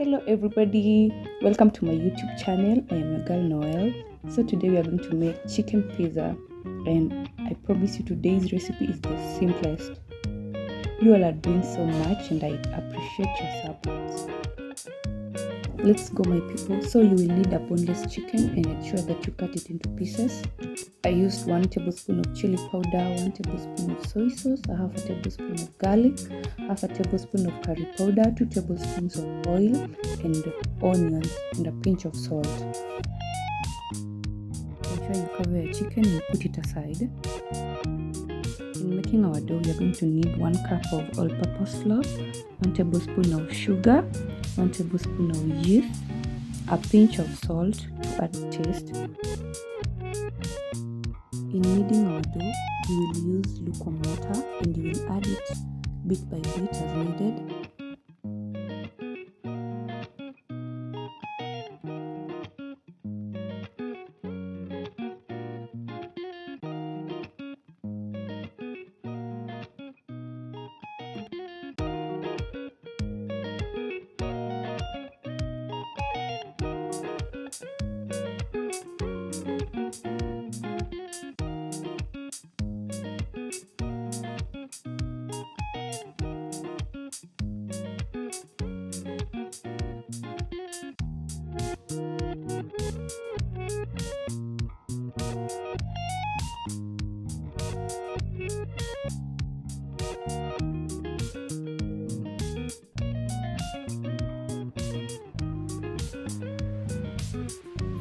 Hello everybody, welcome to my YouTube channel. I am your girl Noel. So today we are going to make chicken pizza, and I promise you today's recipe is the simplest. You all are doing so much and I appreciate your support. Let's go my people. So you will need a boneless chicken and ensure that you cut it into pieces. I used 1 tablespoon of chili powder, 1 tablespoon of soy sauce, a half a tablespoon of garlic, half a tablespoon of curry powder, 2 tablespoons of oil and onions, and a pinch of salt. Ensure you cover your chicken and put it aside. In making our dough, we are going to need 1 cup of all-purpose flour, 1 tablespoon of sugar, 1 tablespoon of yeast, a pinch of salt to add taste. In kneading our dough, we will use lukewarm water and you will add it bit by bit as needed.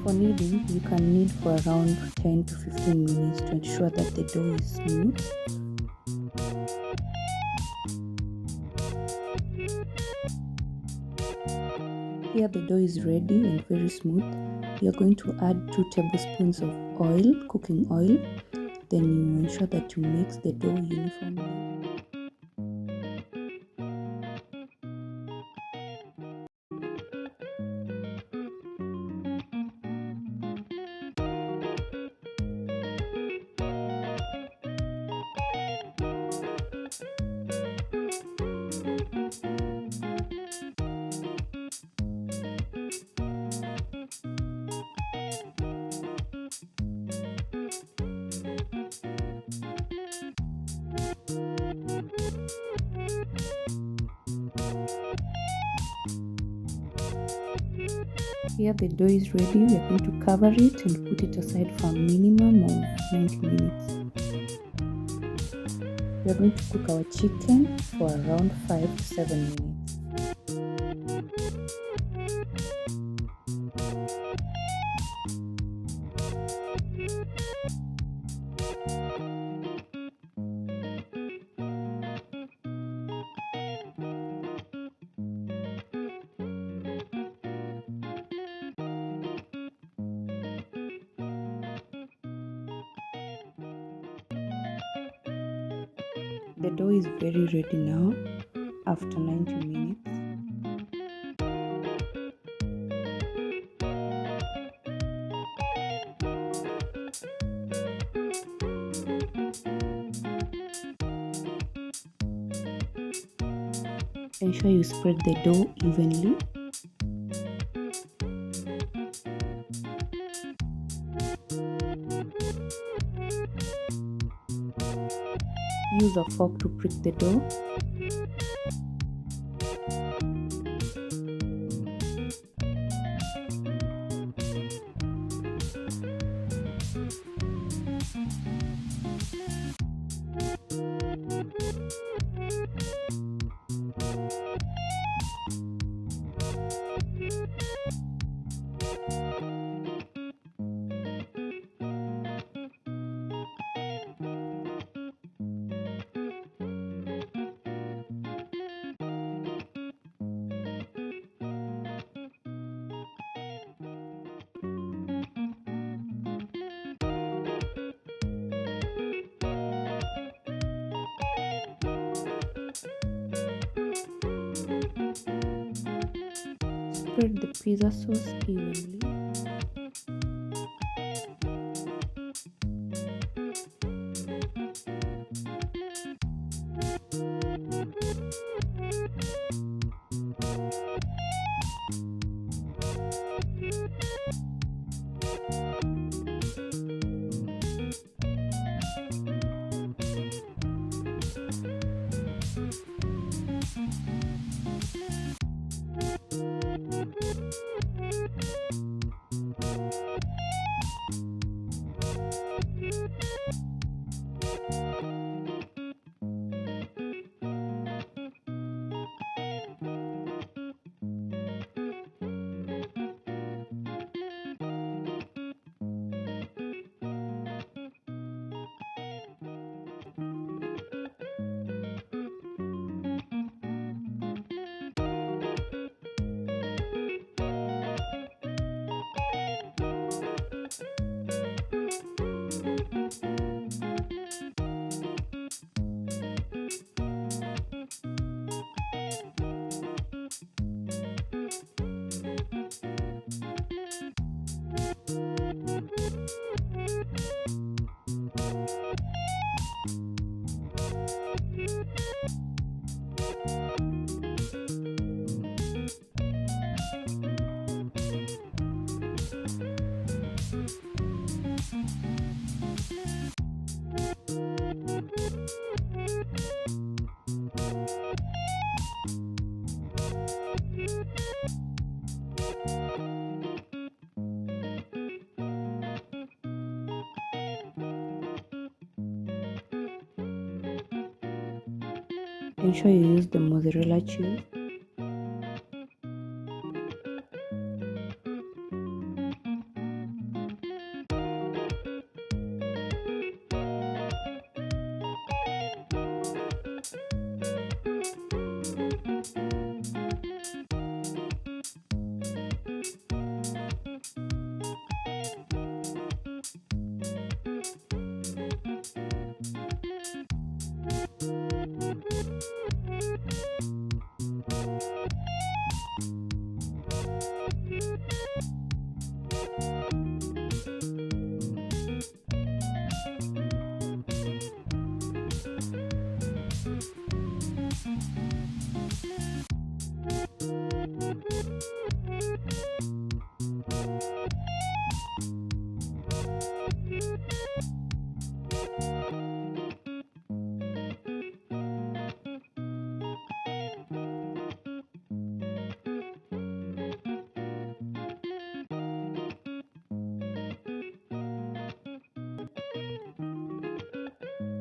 For kneading, you can knead for around 10 to 15 minutes to ensure that the dough is smooth. Here the dough is ready and very smooth. You are going to add 2 tablespoons of oil, cooking oil. Then you ensure that you mix the dough uniformly. Here the dough is ready. We are going to cover it and put it aside for a minimum of 90 minutes. We are going to cook our chicken for around 5 to 7 minutes. The dough is very ready now after 90 minutes. Ensure you spread the dough evenly. Use a fork to prick the dough. Spread the pizza sauce evenly. Ensure you use the mozzarella cheese.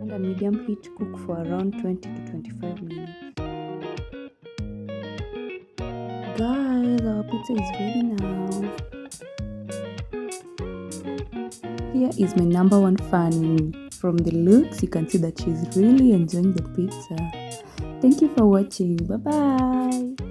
Under medium heat, cook for around 20 to 25 minutes. Guys, our pizza is ready now. Here is my number one fan. From the looks, you can see that she's really enjoying the pizza. Thank you for watching. Bye bye.